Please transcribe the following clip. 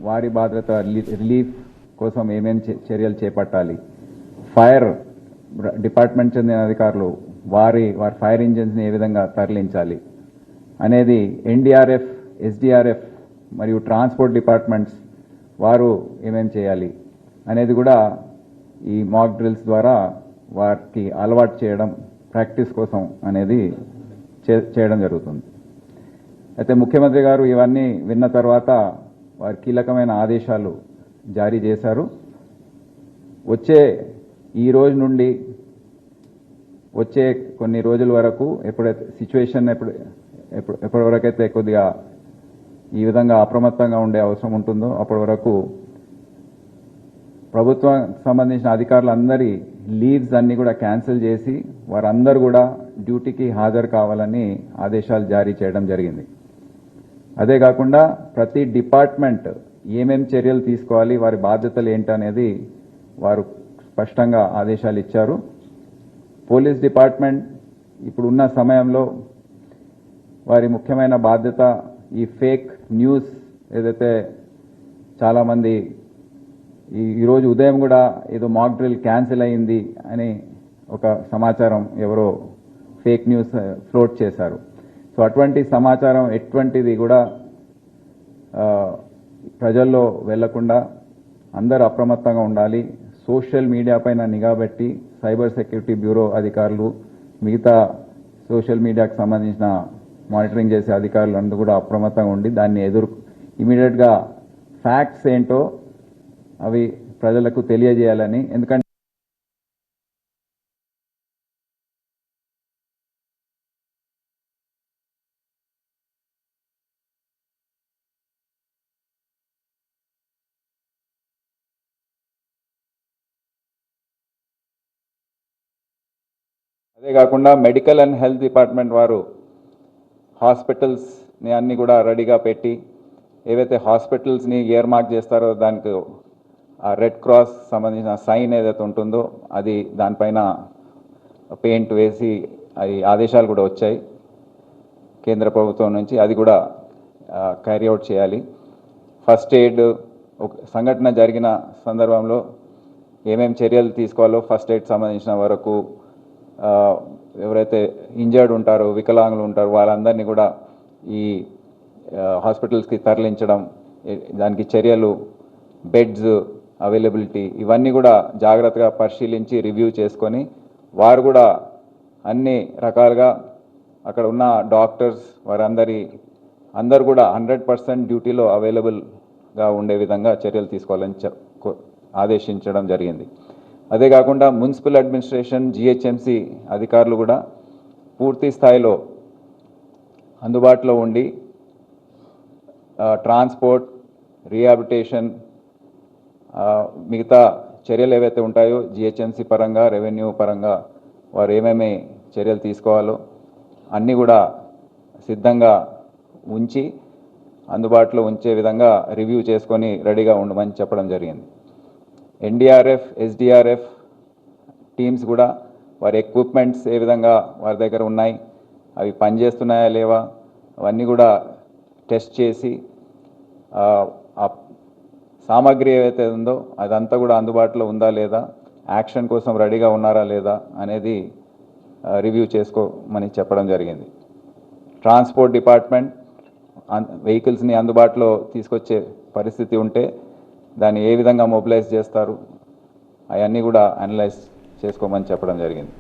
వారి బాధ్యత రిలీఫ్ కోసం ఏమేం చర్యలు చేపట్టాలి, ఫైర్ డిపార్ట్మెంట్ చెందిన అధికారులు వారి ఫైర్ ఇంజిన్స్ని ఏ విధంగా తరలించాలి అనేది ఎన్డీఆర్ఎఫ్, ఎస్డీఆర్ఎఫ్ మరియు ట్రాన్స్పోర్ట్ డిపార్ట్మెంట్స్ వారు ఏమేం చేయాలి అనేది కూడా ఈ మాక్ డ్రిల్స్ ద్వారా వారికి అలవాటు చేయడం, ప్రాక్టీస్ కోసం అనేది చేయడం జరుగుతుంది. అయితే ముఖ్యమంత్రి గారు ఇవన్నీ విన్న తర్వాత వారి కీలకమైన ఆదేశాలు జారీ చేశారు. వచ్చే ఈ రోజు నుండి వచ్చే కొన్ని రోజుల వరకు ఎప్పుడైతే సిచ్యువేషన్ ఎప్పటి వరకైతే కొద్దిగా ఈ విధంగా అప్రమత్తంగా ఉండే అవసరం ఉంటుందో అప్పటి వరకు ప్రభుత్వం సంబంధించిన అధికారులందరి లీవ్స్ అన్ని కూడా క్యాన్సిల్ చేసి వారందరూ కూడా డ్యూటీకి హాజరు కావాలని ఆదేశాలు జారీ చేయడం జరిగింది. అదే కాకుండా ప్రతి డిపార్ట్మెంట్ ఏమేం చర్యలు తీసుకోవాలి, వారి బాధ్యతలు ఏంటనేది వారు స్పష్టంగా ఆదేశాలు ఇచ్చారు. పోలీస్ డిపార్ట్మెంట్ ఇప్పుడున్న సమయంలో వారి ముఖ్యమైన బాధ్యత ఈ ఫేక్ న్యూస్ ఏదైతే చాలామంది ఈరోజు ఉదయం కూడా ఏదో మాక్ డ్రిల్ క్యాన్సిల్ అయింది అని ఒక సమాచారం ఎవరో ఫేక్ న్యూస్ ఫ్లోట్ చేశారు. సో అటువంటి సమాచారం ఎటువంటిది కూడా ప్రజల్లో వెళ్లకుండా అందరూ అప్రమత్తంగా ఉండాలి. సోషల్ మీడియా పైన నిఘా పెట్టి సైబర్ సెక్యూరిటీ బ్యూరో అధికారులు, మిగతా సోషల్ మీడియాకు సంబంధించిన మానిటరింగ్ చేసే అధికారులు అందరూ కూడా అప్రమత్తంగా ఉండి దాన్ని ఇమీడియట్గా ఫ్యాక్ట్స్ ఏంటో అవి ప్రజలకు తెలియజేయాలని. ఎందుకంటే అదే కాకుండా మెడికల్ అండ్ హెల్త్ డిపార్ట్మెంట్ వారు హాస్పిటల్స్ని అన్ని కూడా రెడీగా పెట్టి ఏవైతే హాస్పిటల్స్ని ఇయర్ మార్క్ చేస్తారో దానికి ఆ రెడ్ క్రాస్ సంబంధించిన సైన్ ఏదైతే ఉంటుందో అది దానిపైన పెయింట్ వేసి అది ఆదేశాలు కూడా వచ్చాయి కేంద్ర ప్రభుత్వం నుంచి, అది కూడా క్యారీ అవుట్ చేయాలి. ఫస్ట్ ఎయిడ్ సంఘటన జరిగిన సందర్భంలో ఏమేం చర్యలు తీసుకోవాలో ఫస్ట్ ఎయిడ్ సంబంధించిన వరకు ఎవరైతే ఇంజర్డ్ ఉంటారో, వికలాంగులు ఉంటారో వాళ్ళందరినీ కూడా ఈ హాస్పిటల్స్కి తరలించడం, దానికి చర్యలు, బెడ్స్ అవైలబిలిటీ ఇవన్నీ కూడా జాగ్రత్తగా పరిశీలించి రివ్యూ చేసుకొని వారు కూడా అన్ని రకాలుగా అక్కడ ఉన్న డాక్టర్స్ అందరూ కూడా 100% డ్యూటీలో అవైలబుల్గా ఉండే విధంగా చర్యలు తీసుకోవాలని ఆదేశించడం జరిగింది. అదే కాకుండా మున్సిపల్ అడ్మినిస్ట్రేషన్, జిహెచ్ఎంసి అధికారులు కూడా పూర్తి స్థాయిలో అందుబాటులో ఉండి ట్రాన్స్పోర్ట్, రీహాబిలిటేషన్, మిగతా చర్యలు ఏవైతే ఉంటాయో జిహెచ్ఎంసి పరంగా, రెవెన్యూ పరంగా వారు ఏమేమి చర్యలు తీసుకోవాలో అన్నీ కూడా సిద్ధంగా ఉంచి అందుబాటులో ఉంచే విధంగా రివ్యూ చేసుకొని రెడీగా ఉండమని చెప్పడం జరిగింది. ఎన్డీఆర్ఎఫ్, ఎస్డీఆర్ఎఫ్ టీమ్స్ కూడా వారి ఎక్విప్మెంట్స్ ఏ విధంగా వారి దగ్గర ఉన్నాయి, అవి పనిచేస్తున్నాయా లేవా అవన్నీ కూడా టెస్ట్ చేసి సామాగ్రి ఏవైతే ఉందో అదంతా కూడా అందుబాటులో ఉందా లేదా, యాక్షన్ కోసం రెడీగా ఉన్నారా లేదా అనేది రివ్యూ చేసుకోమని చెప్పడం జరిగింది. ట్రాన్స్పోర్ట్ డిపార్ట్మెంట్ వెహికల్స్ని అందుబాటులో తీసుకొచ్చే పరిస్థితి ఉంటే దాన్ని ఏ విధంగా మొబిలైజ్ చేస్తారు అవన్నీ కూడా అనలైజ్ చేసుకోమని చెప్పడం జరిగింది.